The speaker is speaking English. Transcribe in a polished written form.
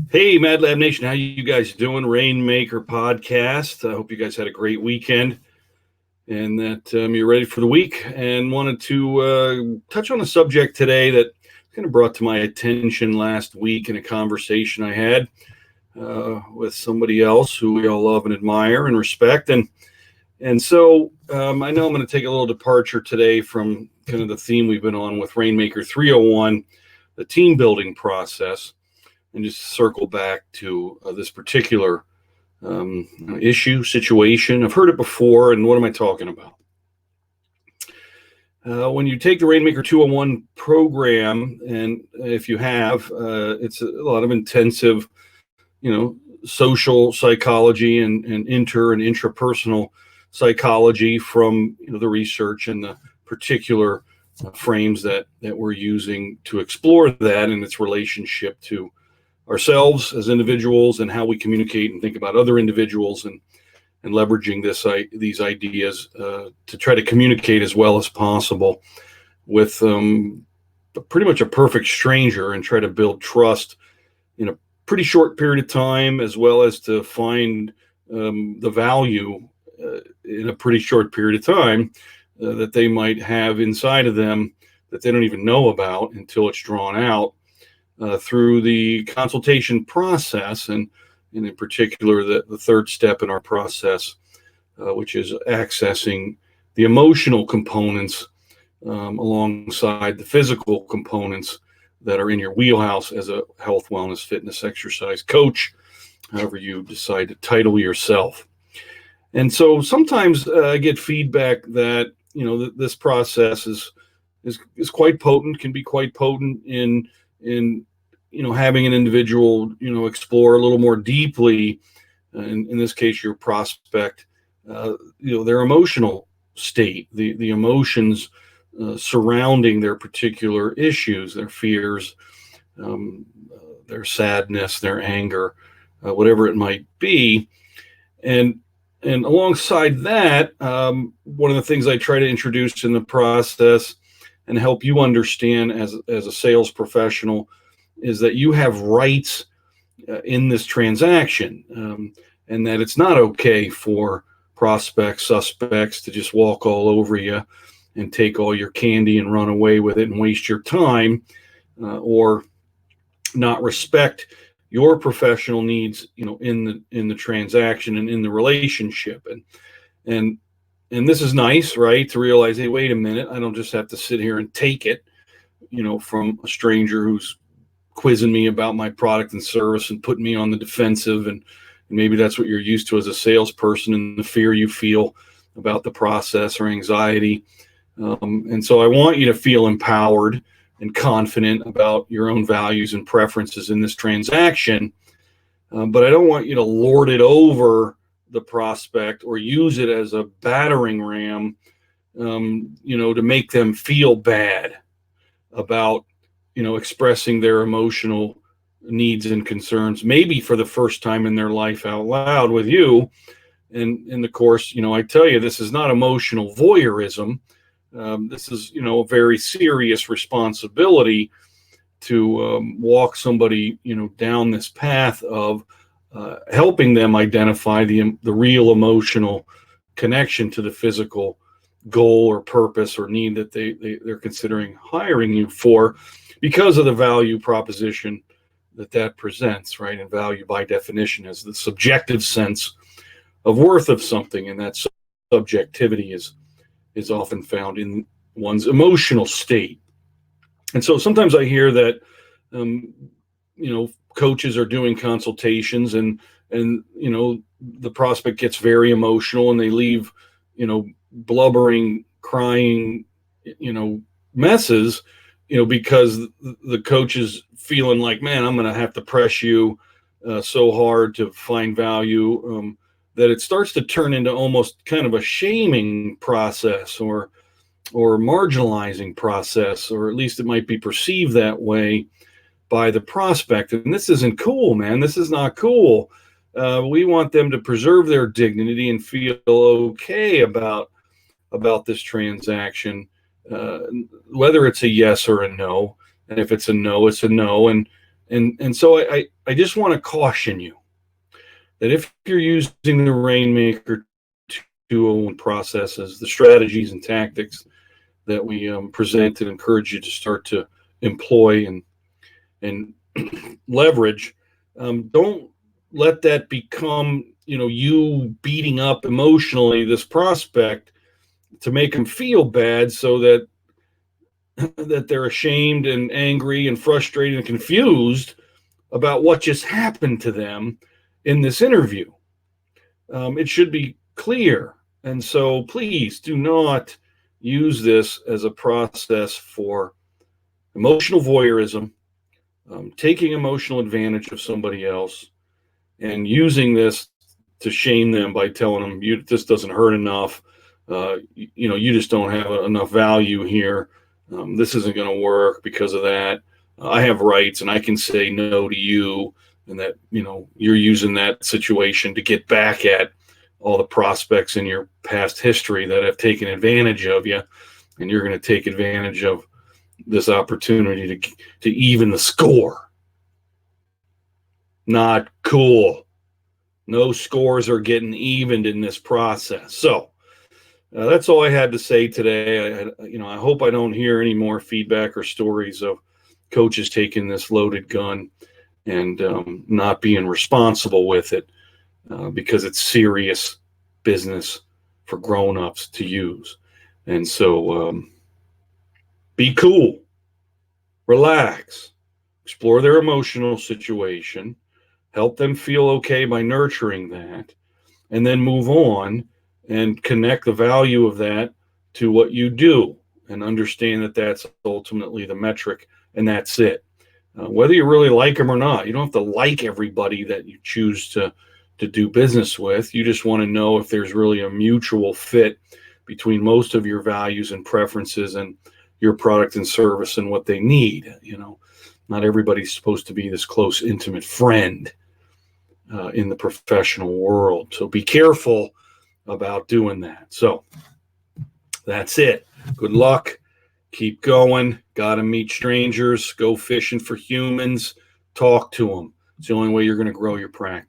Hey, MadLab Nation, how you guys doing? Rainmaker podcast. I hope you guys had a great weekend and that you're ready for the week. And wanted to touch on a subject today that kind of brought to my attention last week in a conversation I had with somebody else who we all love and admire and respect. And so I know I'm going to take a little departure today from kind of the theme we've been on with Rainmaker 301, the team building process, and just circle back to this particular issue, situation. I've heard it before, and what am I talking about? When you take the Rainmaker 201 program, and if you have, it's a lot of intensive, social psychology and inter and intrapersonal psychology from the research and the particular frames that we're using to explore that and its relationship to ourselves as individuals and how we communicate and think about other individuals and leveraging these ideas to try to communicate as well as possible with pretty much a perfect stranger and try to build trust in a pretty short period of time, as well as to find the value in a pretty short period of time that they might have inside of them that they don't even know about until it's drawn out through the consultation process, and in particular, the third step in our process, which is accessing the emotional components alongside the physical components that are in your wheelhouse as a health, wellness, fitness, exercise coach, however you decide to title yourself. And so sometimes I get feedback that this process is quite potent, can be quite potent in having an individual explore a little more deeply, in this case your prospect, their emotional state, the emotions surrounding their particular issues, their fears, their sadness, their anger, whatever it might be. And alongside that, one of the things I try to introduce in the process and help you understand as a sales professional is that you have rights in this transaction, and that it's not okay for prospects, suspects to just walk all over you and take all your candy and run away with it and waste your time, or not respect your professional needs, in the transaction and in the relationship. And this is nice, right? To realize, hey, wait a minute, I don't just have to sit here and take it, from a stranger who's quizzing me about my product and service and putting me on the defensive. And maybe that's what you're used to as a salesperson, and the fear you feel about the process or anxiety. And so I want you to feel empowered and confident about your own values and preferences in this transaction. But I don't want you to lord it over the prospect or use it as a battering ram, to make them feel bad about, expressing their emotional needs and concerns, maybe for the first time in their life out loud with you. And in the course, I tell you, this is not emotional voyeurism. This is, a very serious responsibility to walk somebody, down this path of helping them identify the real emotional connection to the physical goal or purpose or need that they're considering hiring you for, because of the value proposition that presents, right? And value by definition is the subjective sense of worth of something, and that subjectivity is often found in one's emotional state. And so sometimes I hear that coaches are doing consultations, and the prospect gets very emotional and they leave blubbering, crying messes, because the coach is feeling like, man, I'm going to have to press you so hard to find value, that it starts to turn into almost kind of a shaming process or marginalizing process, or at least it might be perceived that way by the prospect. And this isn't cool, man. This is not cool. We want them to preserve their dignity and feel okay about this transaction, whether it's a yes or a no. And if it's a no, it's a no. And And so I just want to caution you that if you're using the Rainmaker 201 processes, the strategies and tactics that we present and encourage you to start to employ and leverage, don't let that become, you beating up emotionally this prospect to make them feel bad so that they're ashamed and angry and frustrated and confused about what just happened to them in this interview. It should be clear. And so please do not use this as a process for emotional voyeurism, taking emotional advantage of somebody else, and using this to shame them by telling them, this doesn't hurt enough. You just don't have enough value here. This isn't going to work because of that. I have rights and I can say no to you. And that, you're using that situation to get back at all the prospects in your past history that have taken advantage of you. And you're going to take advantage of this opportunity to even the score. Not cool. No scores are getting evened in this process. So that's all I had to say today. I hope I don't hear any more feedback or stories of coaches taking this loaded gun and not being responsible with it because it's serious business for grown-ups to use. And so be cool, relax, explore their emotional situation, help them feel okay by nurturing that, and then move on and connect the value of that to what you do and understand that that's ultimately the metric, and that's it. Whether you really like them or not, you don't have to like everybody that you choose to do business with. You just want to know if there's really a mutual fit between most of your values and preferences and your product and service and what they need. Not everybody's supposed to be this close, intimate friend in the professional world. So be careful about doing that. So that's it. Good luck. Keep going. Got to meet strangers. Go fishing for humans. Talk to them. It's the only way you're going to grow your practice.